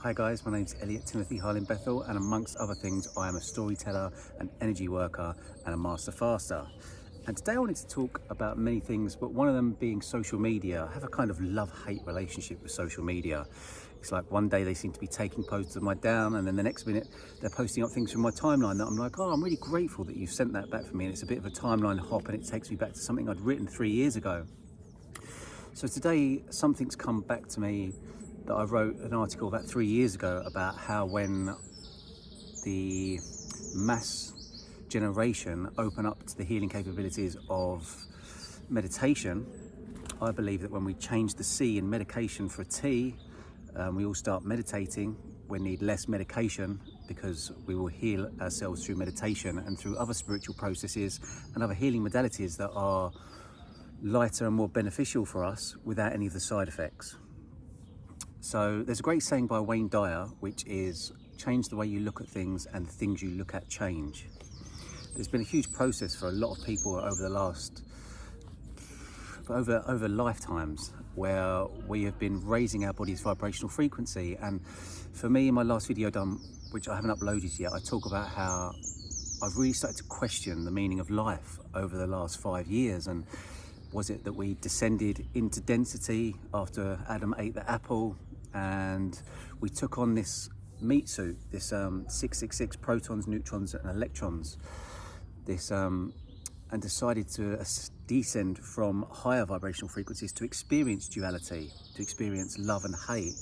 Hi guys, my name's Elliot Timothy Harlin Bethel, and amongst other things I am a storyteller, an energy worker and a master faster. And today I wanted to talk about many things, but one of them being social media. I have a kind of love-hate relationship with social media. It's like one day they seem to be taking posts of mine down, and then the next minute they're posting up things from my timeline that I'm like, oh, I'm really grateful that you've sent that back for me. And it's a bit of a timeline hop, and it takes me back to something I'd written 3 years ago. So today something's come back to me that I wrote an article about 3 years ago about how when the mass generation open up to the healing capabilities of meditation, I believe that when we change the C in medication for a T, we all start meditating, we need less medication because we will heal ourselves through meditation and through other spiritual processes and other healing modalities that are lighter and more beneficial for us without any of the side effects. So there's a great saying by Dyer, which is change the way you look at things and the things you look at change. There's been a huge process for a lot of people over the last over lifetimes where we have been raising our body's vibrational frequency. And for me, in my last video done, which I haven't uploaded yet, I talk about how I've really started to question the meaning of life over the last 5 years. And was it that we descended into density after Adam ate the apple and we took on this meat suit, this 666 protons, neutrons and electrons, this and decided to descend from higher vibrational frequencies to experience duality, to experience love and hate,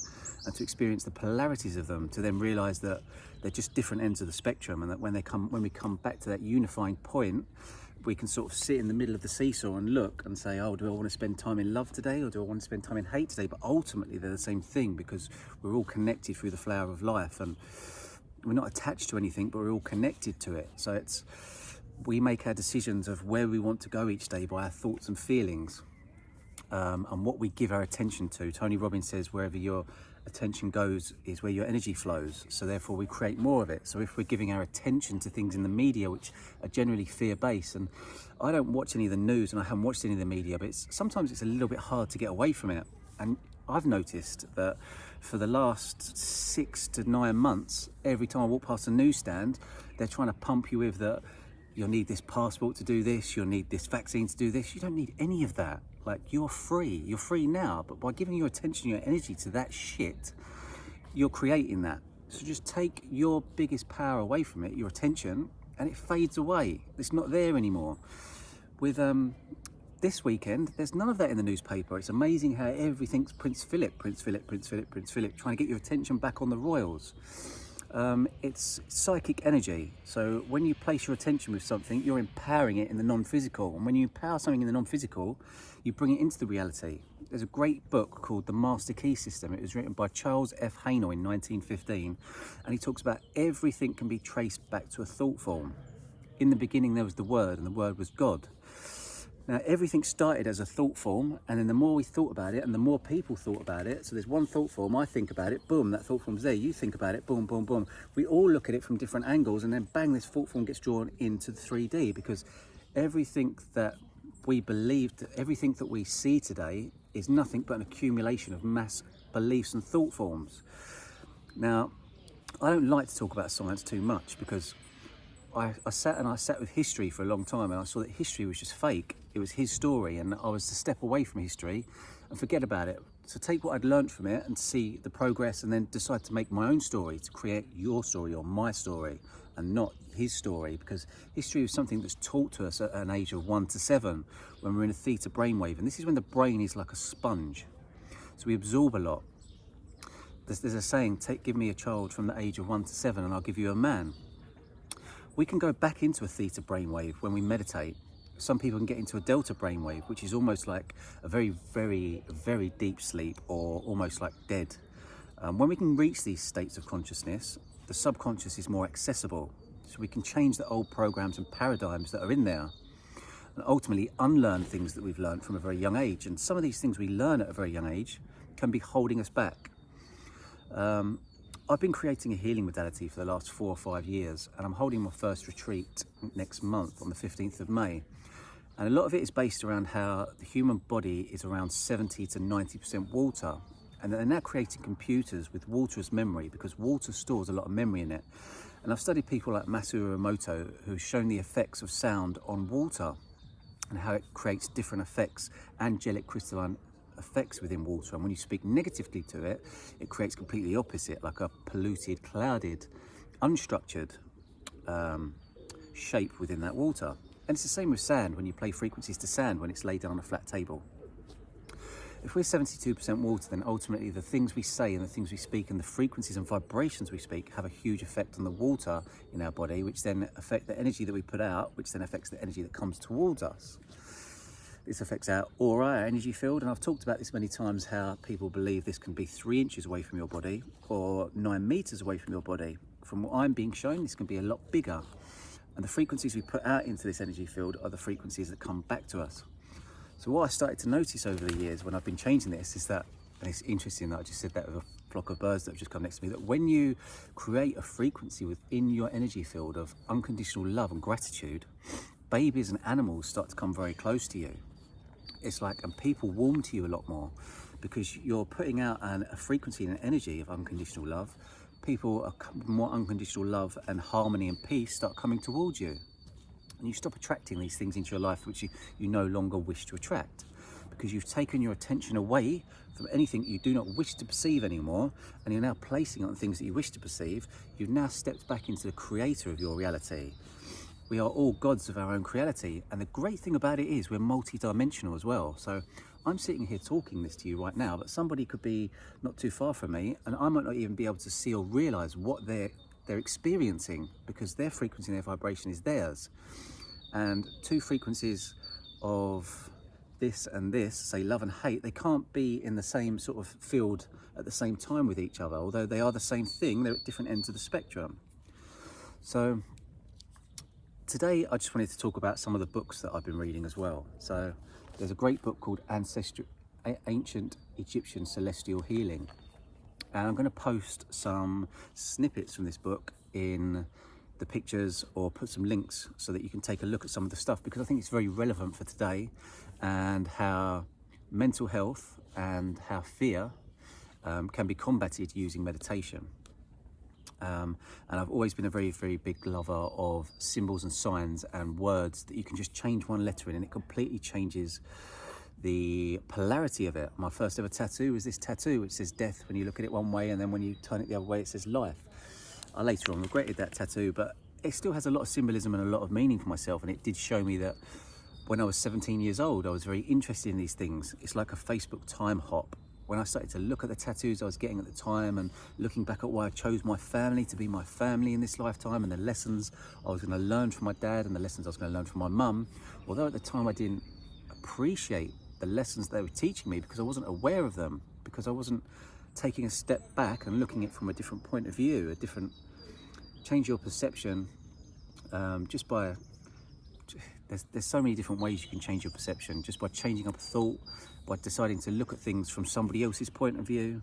and to experience the polarities of them, to then realize that they're just different ends of the spectrum, and that when we come back to that unifying point, we can sort of sit in the middle of the seesaw and look and say, oh, do I want to spend time in love today or do I want to spend time in hate today? But ultimately they're the same thing because we're all connected through the flower of life, and we're not attached to anything, but we're all connected to it. So we make our decisions of where we want to go each day by our thoughts and feelings, and what we give our attention to. Tony Robbins says wherever your attention goes is where your energy flows, so therefore we create more of it. So if we're giving our attention to things in the media which are generally fear-based, and I don't watch any of the news and I haven't watched any of the media, but sometimes it's a little bit hard to get away from it. And I've noticed that for the last 6 to 9 months, every time I walk past a newsstand, they're trying to pump you with that you'll need this passport to do this, you'll need this vaccine to do this. You don't need any of that. Like, you're free now, but by giving your attention, your energy to that shit, you're creating that. So just take your biggest power away from it, your attention, and it fades away. It's not there anymore. With this weekend, there's none of that in the newspaper. It's amazing how everything's Prince Philip, trying to get your attention back on the royals. It's psychic energy. So when you place your attention with something, you're empowering it in the non-physical. And when you empower something in the non-physical, you bring it into the reality. There's a great book called The Master Key System. It was written by Charles F. Haanel in 1915. And he talks about everything can be traced back to a thought form. In the beginning, there was the Word, and the Word was God. Now, everything started as a thought form, and then the more we thought about it and the more people thought about it, so there's one thought form, I think about it, boom, that thought form's there, you think about it, boom, boom, boom. We all look at it from different angles, and then bang, this thought form gets drawn into the 3D, because everything that we believed, everything that we see today is nothing but an accumulation of mass beliefs and thought forms. Now, I don't like to talk about science too much because I sat with history for a long time, and I saw that history was just fake. It was his story, and I was to step away from history and forget about it. So take what I'd learned from it and see the progress, and then decide to make my own story, to create your story or my story and not his story, because history is something that's taught to us at an age of 1 to 7 when we're in a theta brainwave. And this is when the brain is like a sponge. So we absorb a lot. There's a saying, give me a child from the age of 1 to 7 and I'll give you a man. We can go back into a theta brainwave when we meditate. Some people can get into a delta brainwave, which is almost like a very, very, very deep sleep, or almost like dead. When we can reach these states of consciousness, the subconscious is more accessible. So we can change the old programs and paradigms that are in there, and ultimately unlearn things that we've learned from a very young age. And some of these things we learn at a very young age can be holding us back. I've been creating a healing modality for the last 4 or 5 years, and I'm holding my first retreat next month on the 15th of May. And a lot of it is based around how the human body is around 70 to 90% water, And they're now creating computers with water as memory, because water stores a lot of memory in it. And I've studied people like Masaru Emoto, who've shown the effects of sound on water and how it creates different effects, angelic crystalline effects within water. And when you speak negatively to it, it creates completely opposite, like a polluted, clouded, unstructured shape within that water. And it's the same with sand. When you play frequencies to sand, when it's laid down on a flat table, if we're 72% water, then ultimately the things we say and the things we speak and the frequencies and vibrations we speak have a huge effect on the water in our body, which then affect the energy that we put out, which then affects the energy that comes towards us. This affects our aura, our energy field, and I've talked about this many times, how people believe this can be 3 inches away from your body or 9 meters away from your body. From what I'm being shown, this can be a lot bigger. And the frequencies we put out into this energy field are the frequencies that come back to us. So what I started to notice over the years when I've been changing this is that, and it's interesting that I just said that with a flock of birds that have just come next to me, that when you create a frequency within your energy field of unconditional love and gratitude, babies and animals start to come very close to you. It's like, and people warm to you a lot more because you're putting out a frequency and an energy of unconditional love. People are more unconditional love and harmony and peace start coming towards you. And you stop attracting these things into your life which you no longer wish to attract, because you've taken your attention away from anything you do not wish to perceive anymore, and you're now placing it on things that you wish to perceive. You've now stepped back into the creator of your reality. We are all gods of our own reality, and the great thing about it is we're multi-dimensional as well. So I'm sitting here talking this to you right now, but somebody could be not too far from me, and I might not even be able to see or realize what they're experiencing, because their frequency and their vibration is theirs. And two frequencies of this and this, say love and hate, they can't be in the same sort of field at the same time with each other, although they are the same thing. They're at different ends of the spectrum. So today I just wanted to talk about some of the books that I've been reading as well. So there's a great book called Ancient Egyptian Celestial Healing, and I'm going to post some snippets from this book in the pictures, or put some links so that you can take a look at some of the stuff, because I think it's very relevant for today, and how mental health and how fear can be combated using meditation. And I've always been a very, very big lover of symbols and signs and words that you can just change one letter in and it completely changes the polarity of it. My first ever tattoo was this tattoo which says death when you look at it one way, and then when you turn it the other way it says life. I later on regretted that tattoo, but it still has a lot of symbolism and a lot of meaning for myself, and it did show me that when I was 17 years old I was very interested in these things. It's like a Facebook time hop. When I started to look at the tattoos I was getting at the time, and looking back at why I chose my family to be my family in this lifetime, and the lessons I was going to learn from my dad and the lessons I was going to learn from my mum, although at the time I didn't appreciate the lessons they were teaching me because I wasn't aware of them, because I wasn't taking a step back and looking at it from a different point of view, change your perception just by, there's so many different ways you can change your perception, just by changing up a thought, by deciding to look at things from somebody else's point of view.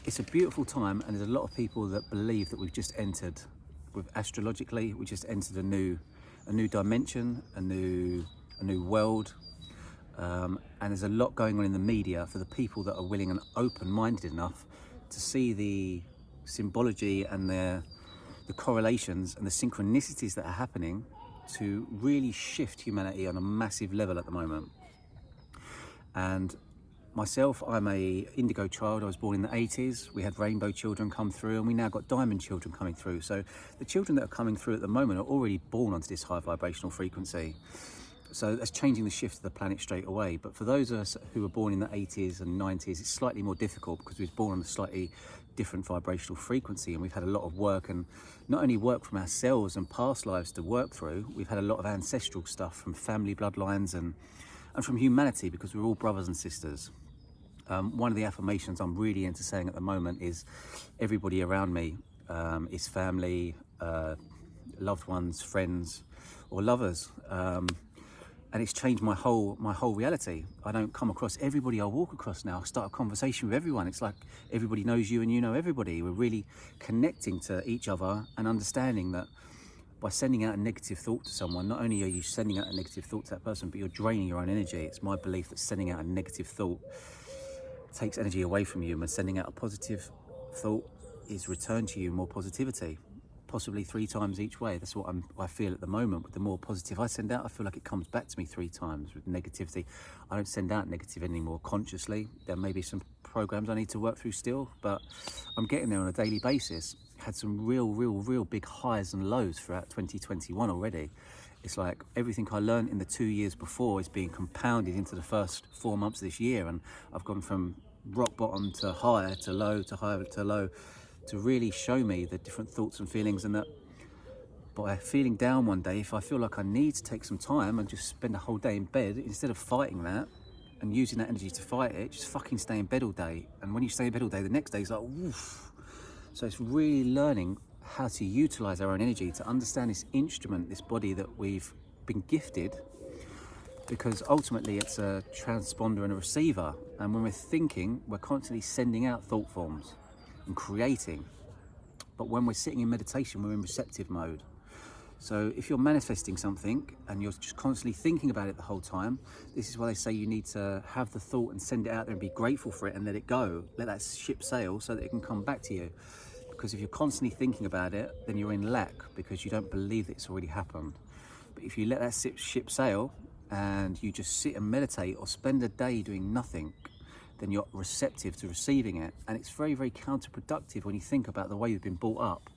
It's a beautiful time, and there's a lot of people that believe that we've just entered, astrologically, we just entered a new dimension, a new world. And there's a lot going on in the media for the people that are willing and open-minded enough to see the symbology and the correlations and the synchronicities that are happening to really shift humanity on a massive level at the moment. And myself, I'm a indigo child. I was born in the 80s. We had rainbow children come through, and we now got diamond children coming through. So the children that are coming through at the moment are already born onto this high vibrational frequency. So that's changing the shift of the planet straight away. But for those of us who were born in the 80s and 90s, it's slightly more difficult because we were born on a slightly different vibrational frequency, and we've had a lot of work, and not only work from ourselves and past lives to work through, we've had a lot of ancestral stuff from family bloodlines and from humanity, because we're all brothers and sisters. One of the affirmations I'm really into saying at the moment is everybody around me is family, loved ones, friends, or lovers. And it's changed my whole reality. I don't come across everybody I walk across now. I start a conversation with everyone. It's like everybody knows you and you know everybody. We're really connecting to each other and understanding that by sending out a negative thought to someone, not only are you sending out a negative thought to that person, but you're draining your own energy. It's my belief that sending out a negative thought takes energy away from you, and sending out a positive thought is returned to you more positivity, possibly 3 times each way. That's what I feel at the moment. With the more positive I send out, I feel like it comes back to me 3 times. With negativity, I don't send out negative anymore consciously. There may be some programs I need to work through still, but I'm getting there on a daily basis. Had some real big highs and lows throughout 2021 already. It's like everything I learned in the 2 years before is being compounded into the first 4 months of this year, and I've gone from rock bottom to higher to low to higher to low, to really show me the different thoughts and feelings. And that by feeling down one day, if I feel like I need to take some time and just spend a whole day in bed, instead of fighting that and using that energy to fight it, just fucking stay in bed all day. And when you stay in bed all day, the next day is like, woof. So it's really learning how to utilize our own energy, to understand this instrument, this body that we've been gifted, because ultimately it's a transponder and a receiver. And when we're thinking, we're constantly sending out thought forms and creating. But when we're sitting in meditation, we're in receptive mode. So if you're manifesting something and you're just constantly thinking about it the whole time, this is why they say you need to have the thought and send it out there and be grateful for it and let it go. Let that ship sail so that it can come back to you. Because if you're constantly thinking about it, then you're in lack, because you don't believe that it's already happened. But if you let that ship sail and you just sit and meditate or spend a day doing nothing, then you're receptive to receiving it. And it's very counterproductive when you think about the way you've been brought up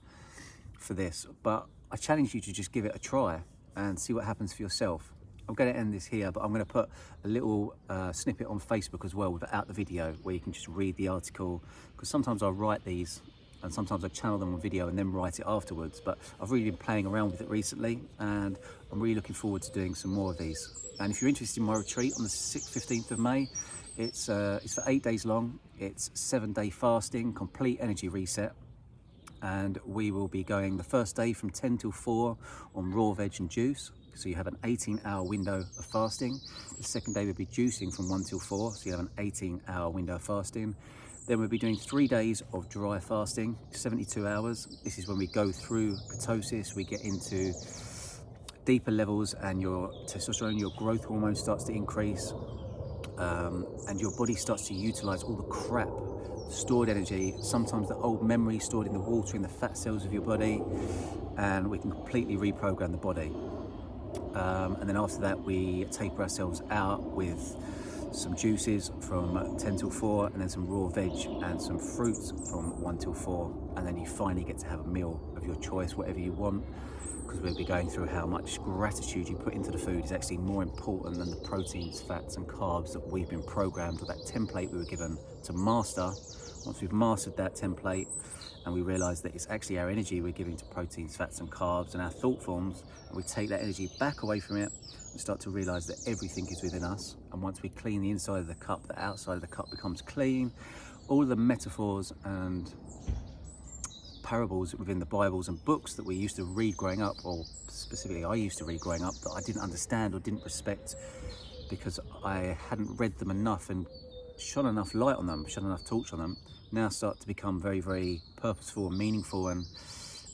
for this. But I challenge you to just give it a try and see what happens for yourself. I'm going to end this here, but I'm going to put a little snippet on Facebook as well without the video, where you can just read the article, because sometimes I write these and sometimes I channel them on video and then write it afterwards. But I've really been playing around with it recently, and I'm really looking forward to doing some more of these. And if you're interested in my retreat on the 15th of May, it's for 8 days long. It's 7-day fasting, complete energy reset. And we will be going the first day from 10 till 4 on raw veg and juice. So you have an 18-hour window of fasting. The second day we'll be juicing from 1 till 4. So you have an 18-hour window of fasting. Then we'll be doing 3 days of dry fasting, 72 hours. This is when we go through ketosis. We get into deeper levels, and your testosterone, your growth hormone starts to increase. And your body starts to utilize all the crap, stored energy, sometimes the old memory stored in the water, in the fat cells of your body, and we can completely reprogram the body. And then after that, we taper ourselves out with some juices from 10 till 4, and then some raw veg and some fruits from 1 till 4. And then you finally get to have a meal of your choice, whatever you want, because we'll be going through how much gratitude you put into the food is actually more important than the proteins, fats and carbs that we've been programmed, or that template we were given to master. Once we've mastered that template and we realize that it's actually our energy we're giving to proteins, fats and carbs and our thought forms, and we take that energy back away from it, we start to realize that everything is within us. And once we clean the inside of the cup, the outside of the cup becomes clean. All of the metaphors and parables within the Bibles and books that we used to read growing up, or specifically I used to read growing up, that I didn't understand or didn't respect because I hadn't read them enough and shone enough light on them, shone enough torch on them, now start to become very purposeful and meaningful, and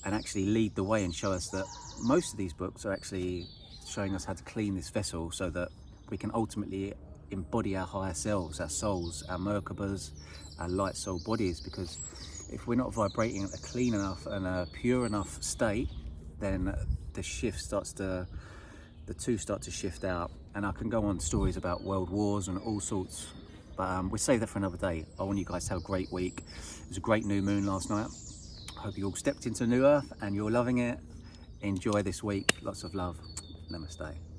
actually lead the way and show us that most of these books are actually showing us how to clean this vessel so that we can ultimately embody our higher selves, our souls, our Merkabas, our light soul bodies. Because if we're not vibrating at a clean enough and a pure enough state, then the two start to shift out. And I can go on stories about world wars and all sorts, but we'll save that for another day. I want you guys to have a great week. It was a great new moon last night. I hope you all stepped into New Earth and you're loving it. Enjoy this week. Lots of love. Namaste.